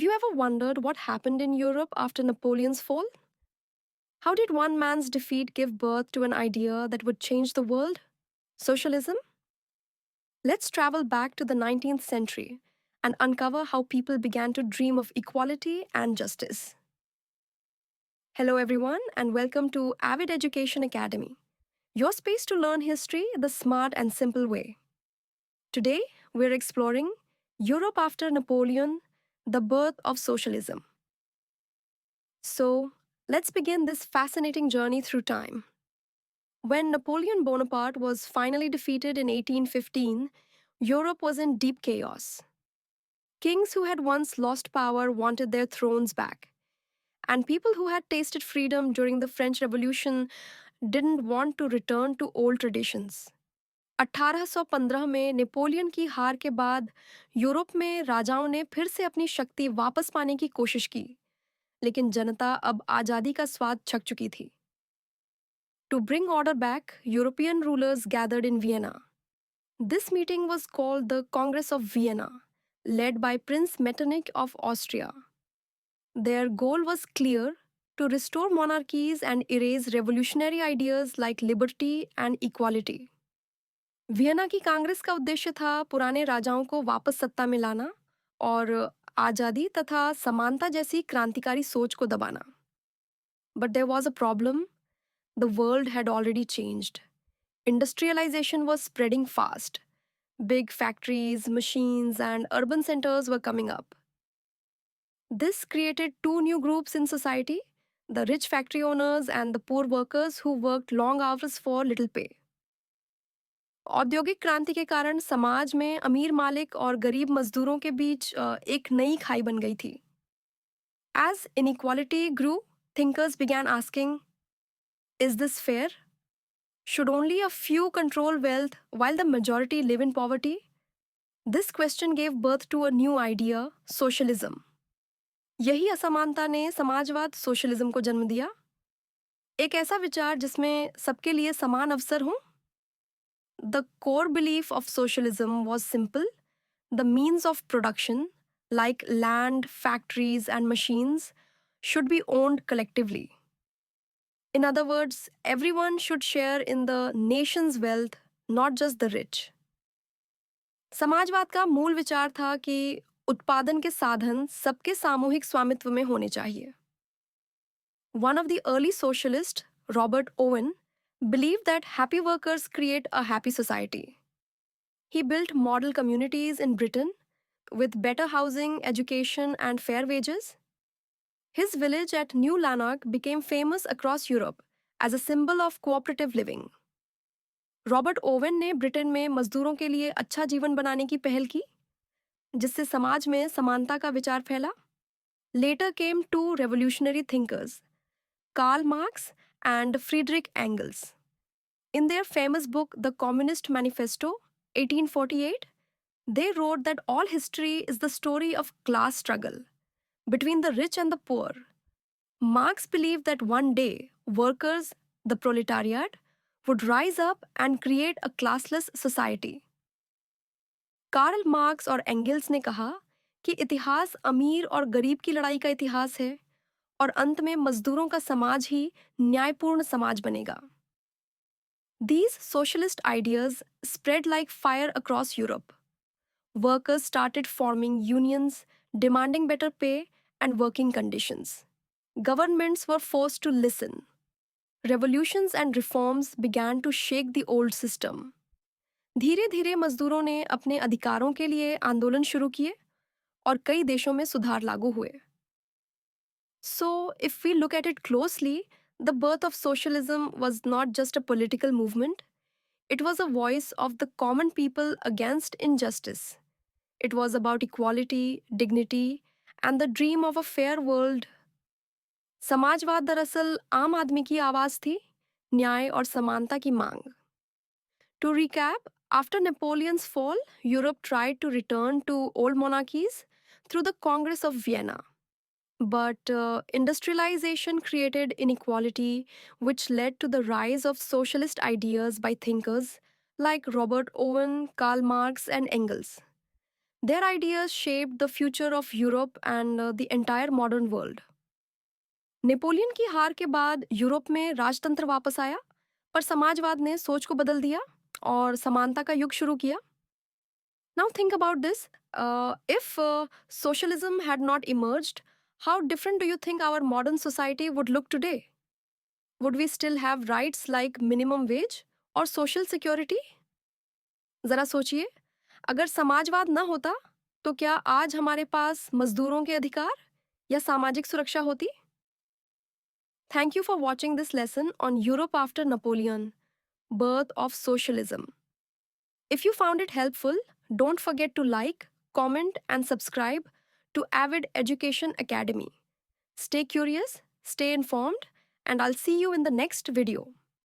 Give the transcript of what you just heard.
you ever wondered what happened in Europe after Napoleon's fall? How did one man's defeat give birth to an idea that would change the world? Socialism? Let's travel back to the 19th century and uncover how people began to dream of equality and justice. Hello, everyone, and welcome to Avid Education Academy, your space to learn history the smart and simple way. Today, we're exploring Europe after Napoleon, the birth of socialism. So, let's begin this fascinating journey through time. When Napoleon Bonaparte was finally defeated in 1815, Europe was in deep chaos. Kings who had once lost power wanted their thrones back, and people who had tasted freedom during the French Revolution didn't want to return to old traditions. 1815 में Napoleon की हार के बाद Europe में राजाओं ने फिर से अपनी शक्ति वापस पाने की कोशिश की, लेकिन जनता अब आजादी का स्वाद छक चुकी थी. To bring order back, European rulers gathered in Vienna. This meeting was called the Congress of Vienna, led by Prince Metternich of Austria. Their goal was clear: to restore monarchies and erase revolutionary ideas like liberty and equality. Vienna की कांग्रेस का उद्देश्य था पुराने राजाओं को वापस सत्ता में लाना और आजादी तथा समानता जैसी क्रांतिकारी सोच को दबाना. But there was a problem. The world had already changed. Industrialization was spreading fast. Big factories, machines, and urban centers were coming up. This created two new groups in society: the rich factory owners and the poor workers who worked long hours for little pay. औद्योगिक क्रांति के कारण समाज में अमीर मालिक और गरीब मजदूरों के बीच एक नई खाई बन गई थी. As inequality grew, thinkers began asking, is this fair? Should only a few control wealth while the majority live in poverty? This question gave birth to a new idea, socialism. यही असमानता ने समाजवाद सोशलिज्म को जन्म दिया. एक ऐसा विचार जिसमें सबके लिए समान अवसर हों. The core belief of socialism was simple: the means of production, like land, factories, and machines, should be owned collectively. In other words, everyone should share in the nation's wealth, not just the rich. समाजवाद का मूल विचार था कि उत्पादन के साधन सबके सामूहिक स्वामित्व में होने चाहिए. One of the early socialists, Robert Owen, believed that happy workers create a happy society. He built model communities in Britain with better housing, education, and fair wages. His village at New Lanark became famous across Europe as a symbol of cooperative living. Robert Owen ने Britain में मजदूरों के लिए अच्छा जीवन बनाने की पहल की, जिससे समाज में समानता का विचार फैला. Later came two revolutionary thinkers, Karl Marx and Friedrich Engels. In their famous book, The Communist Manifesto, 1848, they wrote that all history is the story of class struggle between the rich and the poor. Marx believed that one day, workers, the proletariat, would rise up and create a classless society. Karl Marx और Engels ने कहा कि इतिहास अमीर और गरीब की लड़ाई का इतिहास है और अंत में मजदूरों का समाज ही न्यायपूर्ण समाज बनेगा. These socialist ideas spread like fire across Europe. Workers started forming unions, demanding better pay and working conditions. Governments were forced to listen. Revolutions and reforms began to shake the old system. धीरे धीरे मजदूरों ने अपने अधिकारों के लिए आंदोलन शुरू किए और कई देशों में सुधार लागू हुए. So, if we look at it closely, the birth of socialism was not just a political movement. It was a voice of the common people against injustice. It was about equality, dignity, and the dream of a fair world. समाजवाद दरअसल आम आदमी की आवाज थी, न्याय और समानता की मांग. To recap, after Napoleon's fall, Europe tried to return to old monarchies through the Congress of Vienna. But industrialization created inequality, which led to the rise of socialist ideas by thinkers like Robert Owen, Karl Marx, and Engels. Their ideas shaped the future of Europe and the entire modern world. Napoleon की हार के बाद Europe में राजतंत्र वापस आया, पर समाजवाद ने सोच को बदल दिया और समानता का युग शुरू किया. Now think about this. If socialism had not emerged, how different do you think our modern society would look today? Would we still have rights like minimum wage or social security? जरा सोचिए, अगर समाजवाद न होता तो क्या आज हमारे पास मजदूरों के अधिकार या सामाजिक सुरक्षा होती? Thank you for watching this lesson on Europe after Napoleon, Birth of Socialism. If you found it helpful, don't forget to like, comment, and subscribe to Avid Education Academy. Stay curious, stay informed, and I'll see you in the next video.